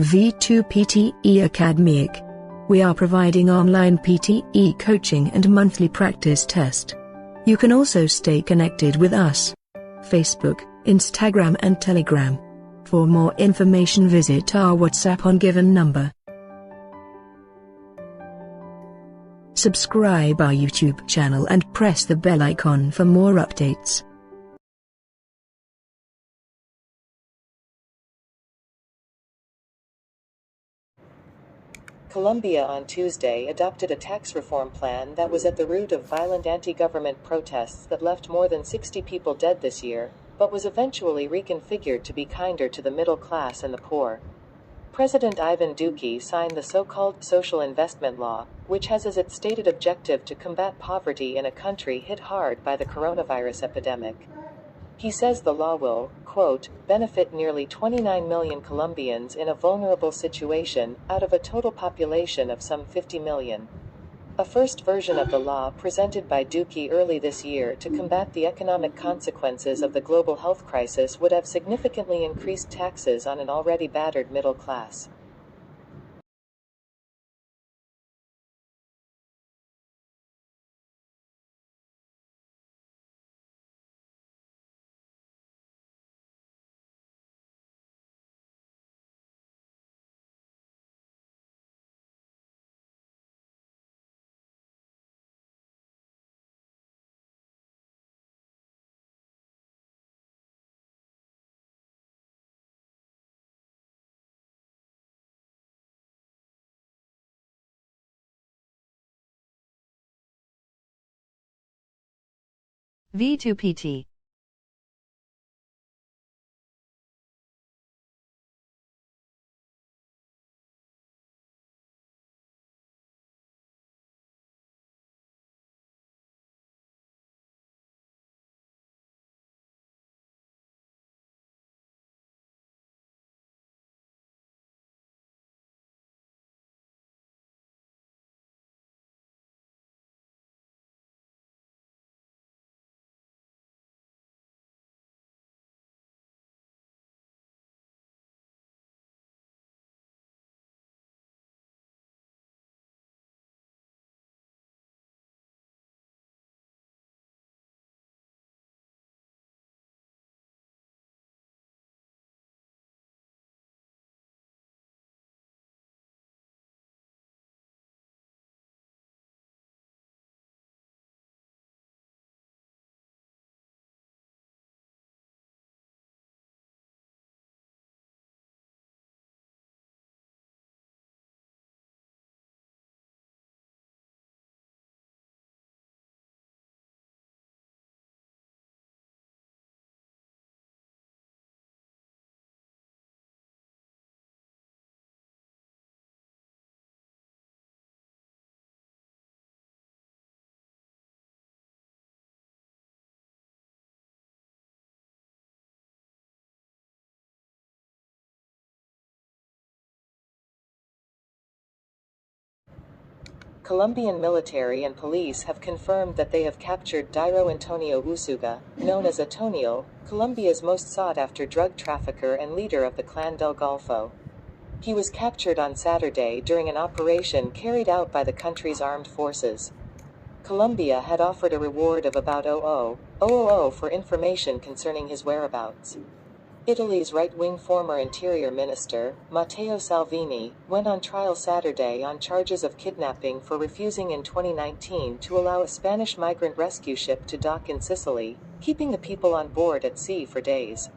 V2PTE Academic. We are providing online PTE coaching and monthly practice test. You can also stay connected with us. Facebook, Instagram and Telegram. For more information visit our WhatsApp on given number. Subscribe our YouTube channel and press the bell icon for more updates. Colombia on Tuesday adopted a tax reform plan that was at the root of violent anti-government protests that left more than 60 people dead this year, but was eventually reconfigured to be kinder to the middle class and the poor. President Ivan Duque signed the so-called social investment law, which has as its stated objective to combat poverty in a country hit hard by the coronavirus epidemic. He says the law will, quote, benefit nearly 29 million Colombians in a vulnerable situation, out of a total population of some 50 million. A first version of the law presented by Duque early this year to combat the economic consequences of the global health crisis would have significantly increased taxes on an already battered middle class. V2PT. Colombian military and police have confirmed that they have captured Dairo Antonio Usuga, known as Antonio, Colombia's most sought-after drug trafficker and leader of the Clan del Golfo. He was captured on Saturday during an operation carried out by the country's armed forces. Colombia had offered a reward of about $0.000 for information concerning his whereabouts. Italy's right-wing former Interior Minister, Matteo Salvini, went on trial Saturday on charges of kidnapping for refusing in 2019 to allow a Spanish migrant rescue ship to dock in Sicily, keeping the people on board at sea for days.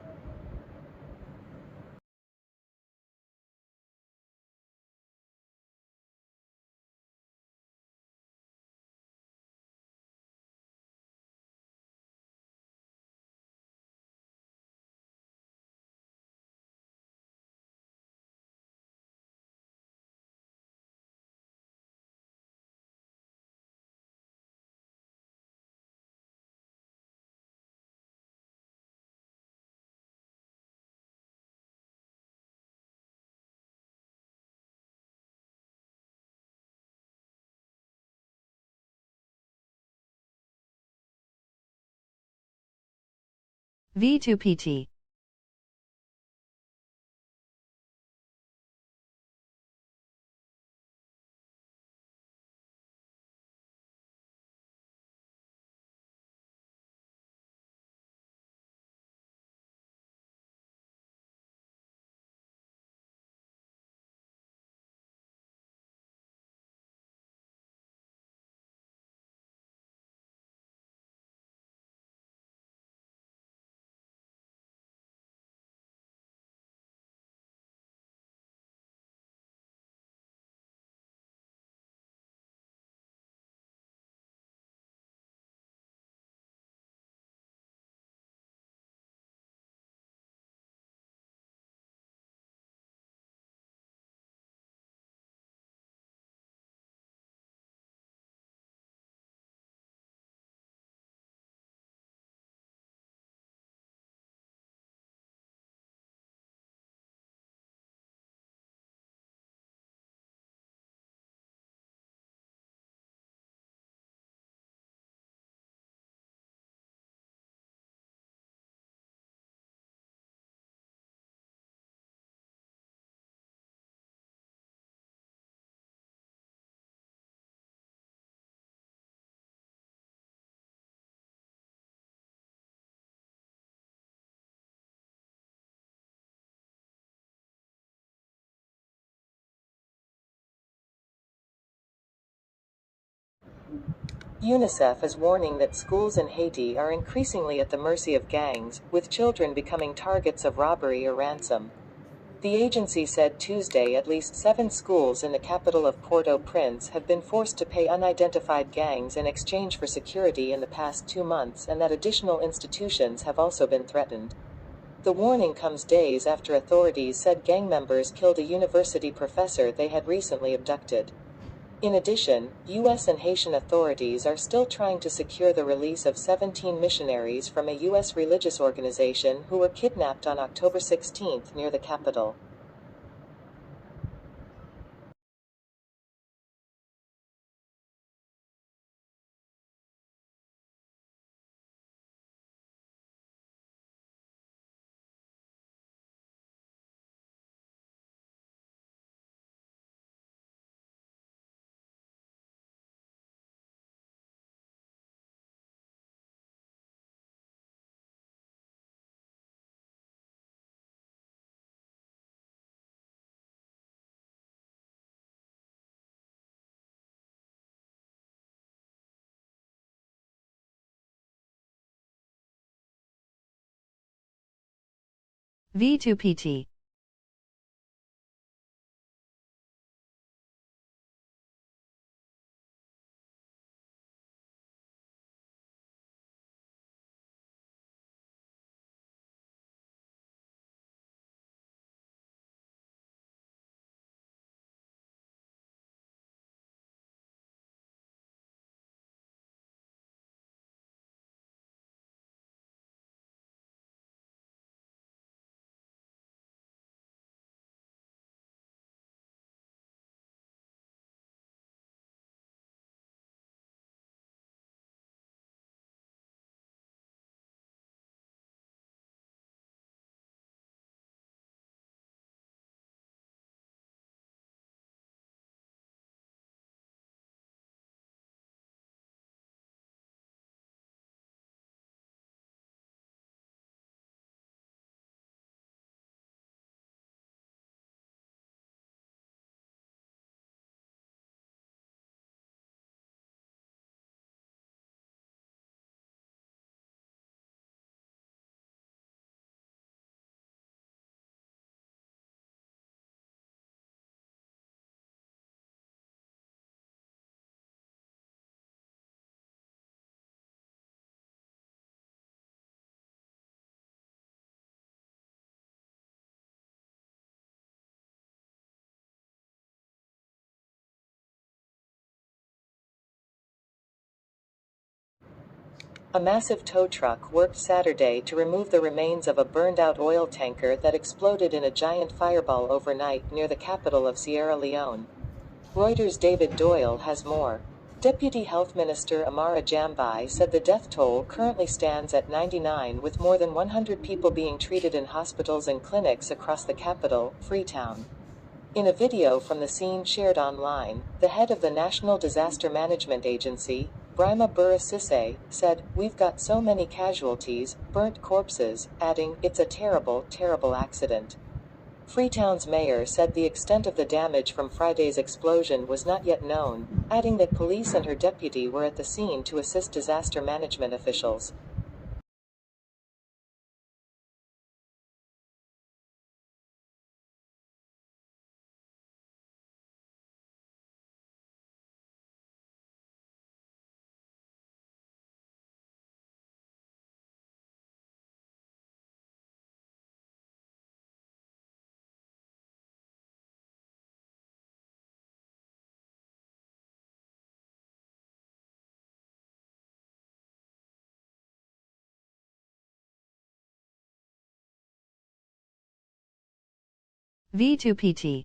V2PT. UNICEF is warning that schools in Haiti are increasingly at the mercy of gangs, with children becoming targets of robbery or ransom. The agency said Tuesday at least 7 schools in the capital of Port-au-Prince have been forced to pay unidentified gangs in exchange for security in the past 2 months, and that additional institutions have also been threatened. The warning comes days after authorities said gang members killed a university professor they had recently abducted. In addition, U.S. and Haitian authorities are still trying to secure the release of 17 missionaries from a U.S. religious organization who were kidnapped on October 16 near the capital. V2PT. A massive tow truck worked Saturday to remove the remains of a burned-out oil tanker that exploded in a giant fireball overnight near the capital of Sierra Leone. Reuters' David Doyle has more. Deputy Health Minister Amara Jambai said the death toll currently stands at 99, with more than 100 people being treated in hospitals and clinics across the capital, Freetown. In a video from the scene shared online, the head of the National Disaster Management Agency, Brima Burra-Sisse, said, "We've got so many casualties, burnt corpses," adding, "It's a terrible, terrible accident." Freetown's mayor said the extent of the damage from Friday's explosion was not yet known, adding that police and her deputy were at the scene to assist disaster management officials. V2PT.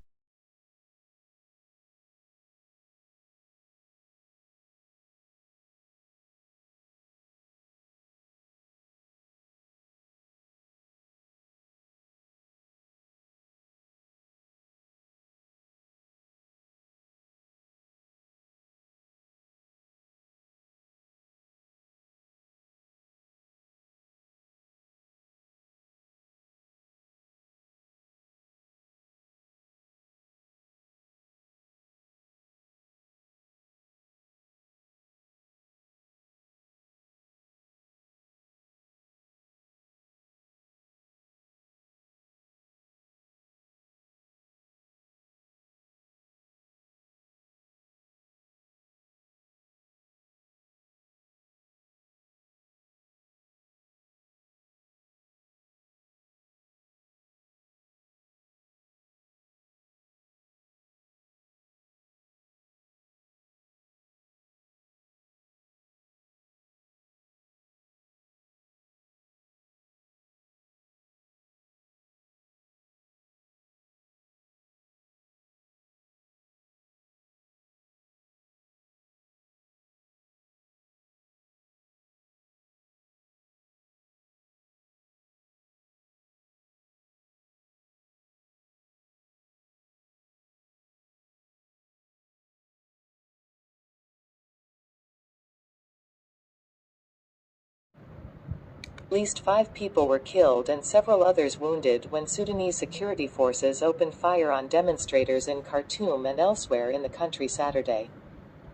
least 5 people were killed and several others wounded when Sudanese security forces opened fire on demonstrators in Khartoum and elsewhere in the country Saturday.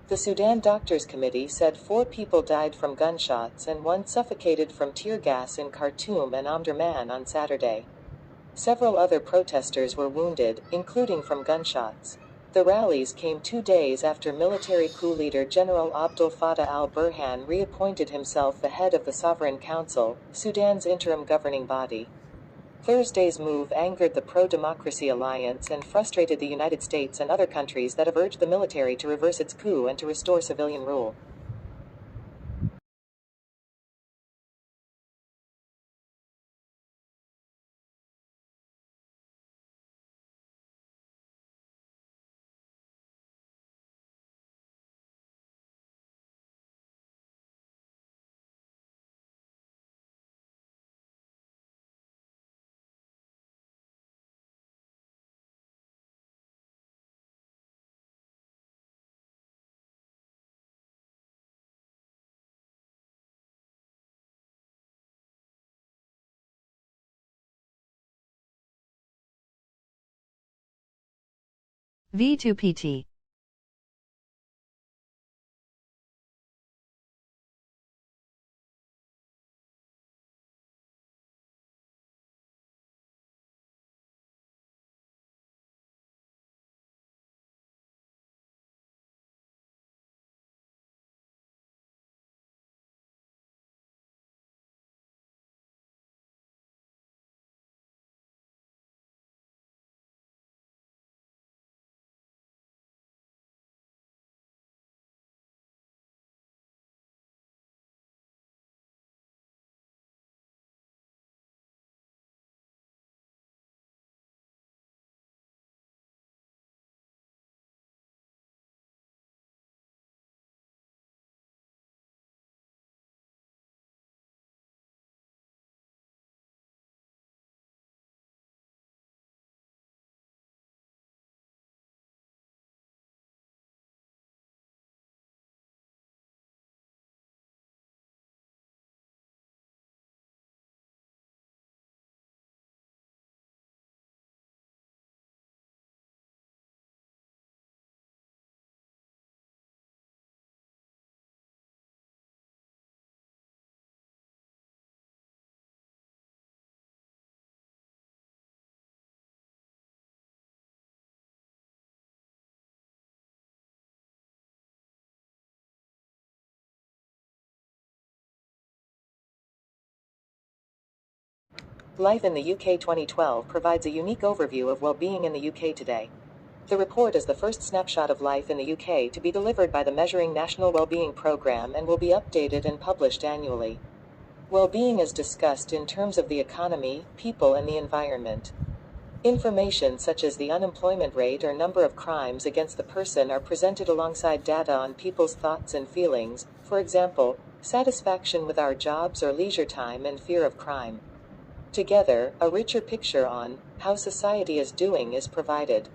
The Sudan Doctors Committee said 4 people died from gunshots and 1 suffocated from tear gas in Khartoum and Omdurman on Saturday. Several other protesters were wounded, including from gunshots. The rallies came 2 days after military coup leader General Abdel Fattah al-Burhan reappointed himself the head of the Sovereign Council, Sudan's interim governing body. Thursday's move angered the pro-democracy alliance and frustrated the United States and other countries that have urged the military to reverse its coup and to restore civilian rule. V2PT. Life in the UK 2012 provides a unique overview of well-being in the UK today. The report is the first snapshot of life in the UK to be delivered by the Measuring National Wellbeing Programme and will be updated and published annually. Well-being is discussed in terms of the economy, people and the environment. Information such as the unemployment rate or number of crimes against the person are presented alongside data on people's thoughts and feelings, for example, satisfaction with our jobs or leisure time and fear of crime. Together, a richer picture on how society is doing is provided.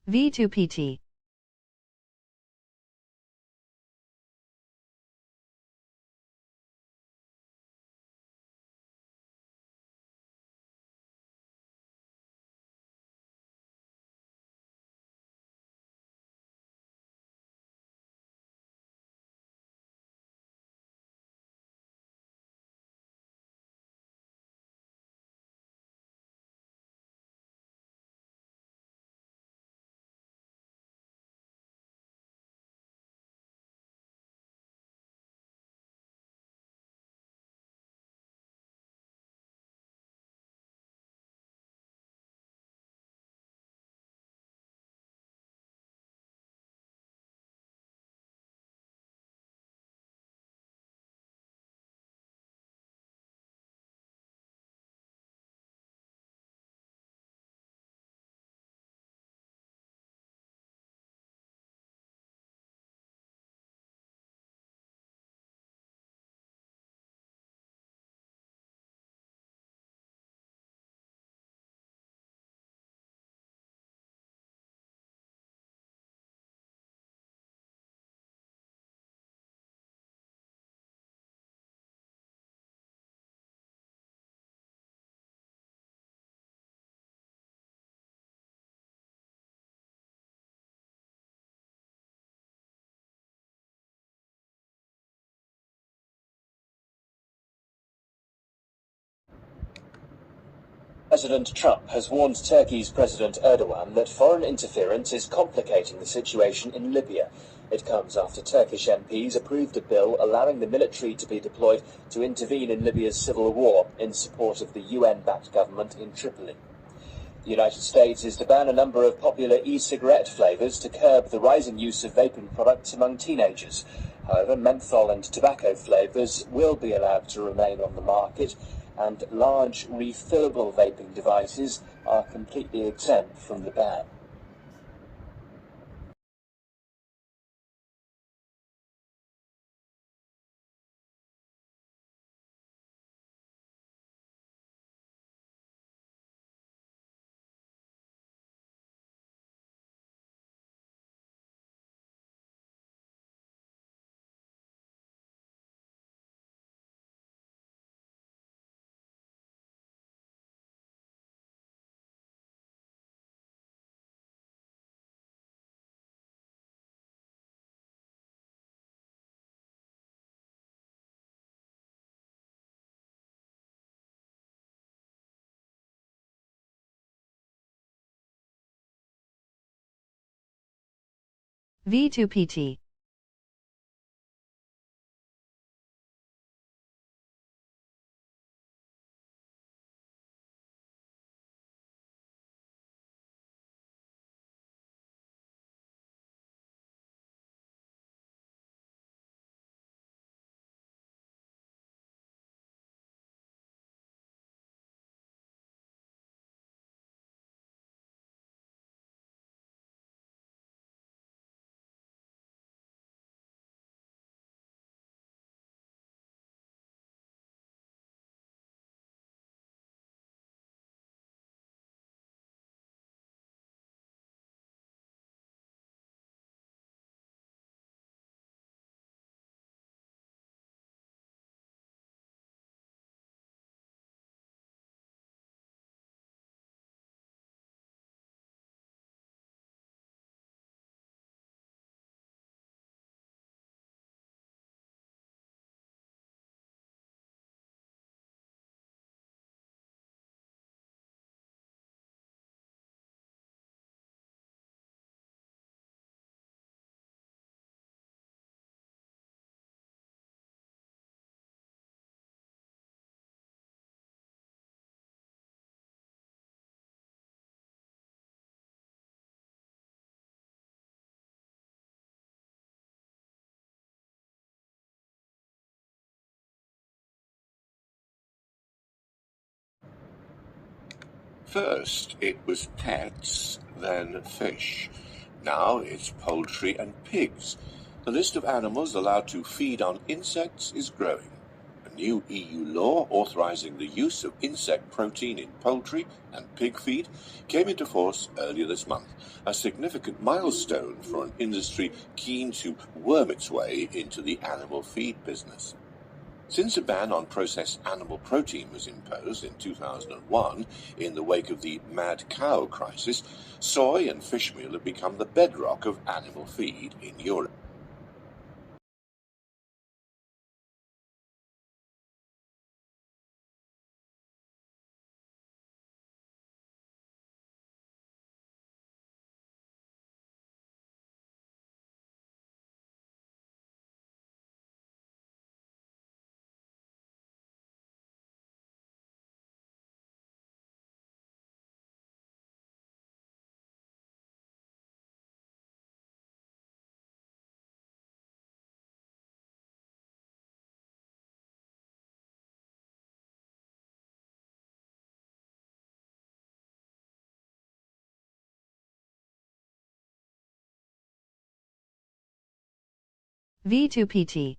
V2PT. President Trump has warned Turkey's President Erdogan that foreign interference is complicating the situation in Libya. It comes after Turkish MPs approved a bill allowing the military to be deployed to intervene in Libya's civil war in support of the UN-backed government in Tripoli. The United States is to ban a number of popular e-cigarette flavors to curb the rising use of vaping products among teenagers. However, menthol and tobacco flavors will be allowed to remain on the market, and large refillable vaping devices are completely exempt from the ban. V2PT. First it was pets, then fish. Now it's poultry and pigs. The list of animals allowed to feed on insects is growing. A new EU law authorizing the use of insect protein in poultry and pig feed came into force earlier this month, a significant milestone for an industry keen to worm its way into the animal feed business. Since a ban on processed animal protein was imposed in 2001 in the wake of the mad cow crisis, soy and fish meal have become the bedrock of animal feed in Europe. V2PT.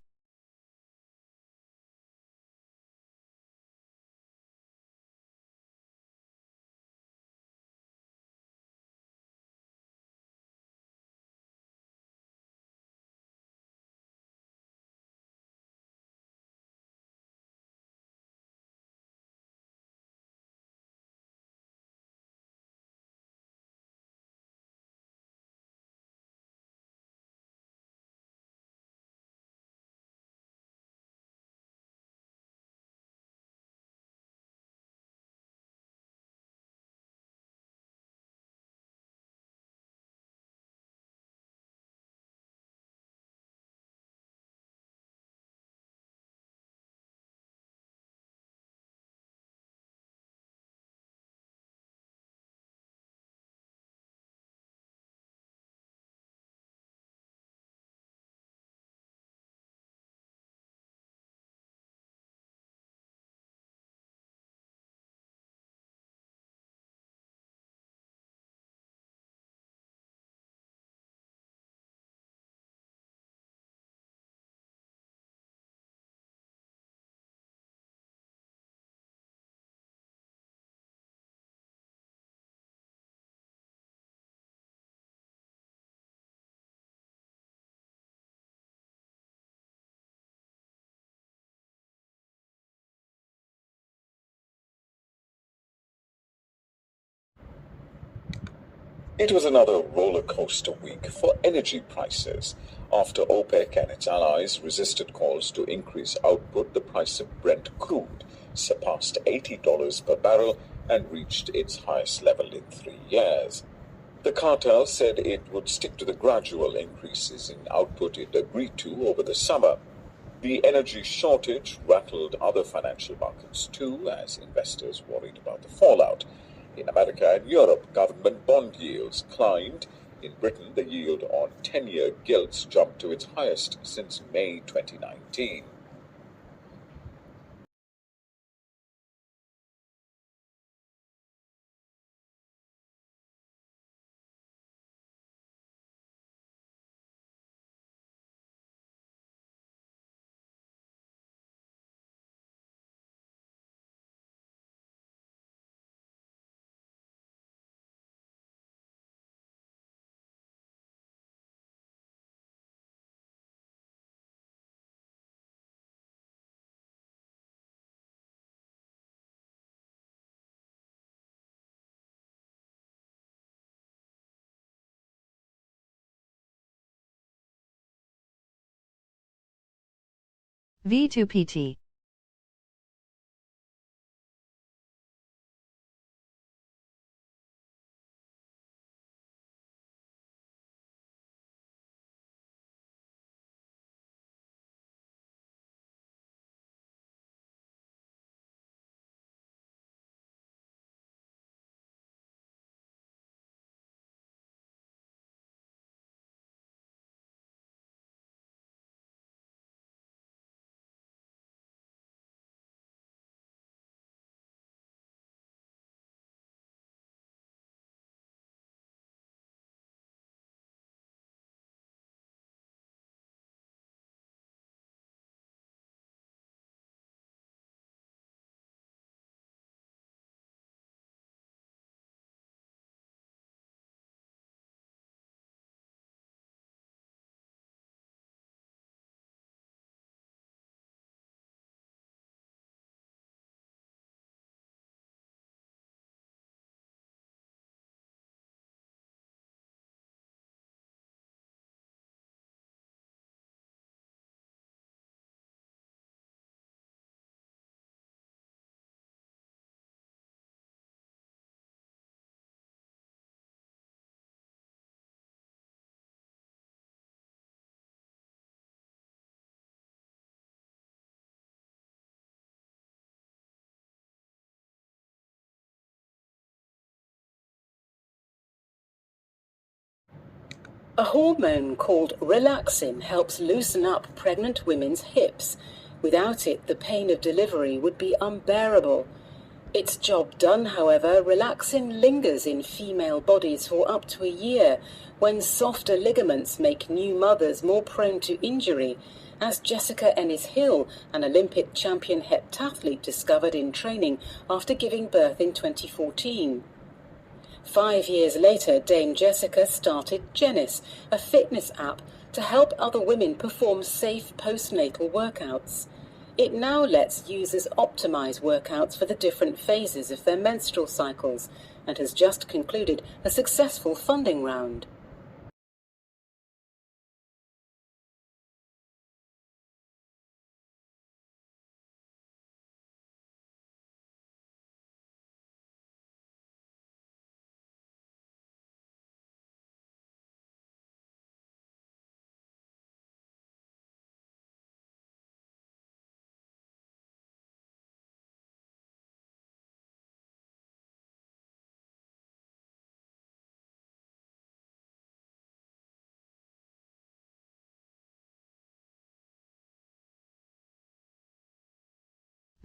It was another roller coaster week for energy prices. After OPEC and its allies resisted calls to increase output, the price of Brent crude surpassed $80 per barrel and reached its highest level in 3 years. The cartel said it would stick to the gradual increases in output it agreed to over the summer. The energy shortage rattled other financial markets too, as investors worried about the fallout. In America and Europe, government bond yields climbed. In Britain, the yield on 10-year gilts jumped to its highest since May 2019. V2PT. A hormone called relaxin helps loosen up pregnant women's hips. Without it, the pain of delivery would be unbearable. Its job done, however, relaxin lingers in female bodies for up to a year, when softer ligaments make new mothers more prone to injury, as Jessica Ennis-Hill, an Olympic champion heptathlete, discovered in training after giving birth in 2014. 5 years later, Dame Jessica started Jenis, a fitness app to help other women perform safe postnatal workouts. It now lets users optimize workouts for the different phases of their menstrual cycles and has just concluded a successful funding round.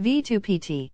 V2PT.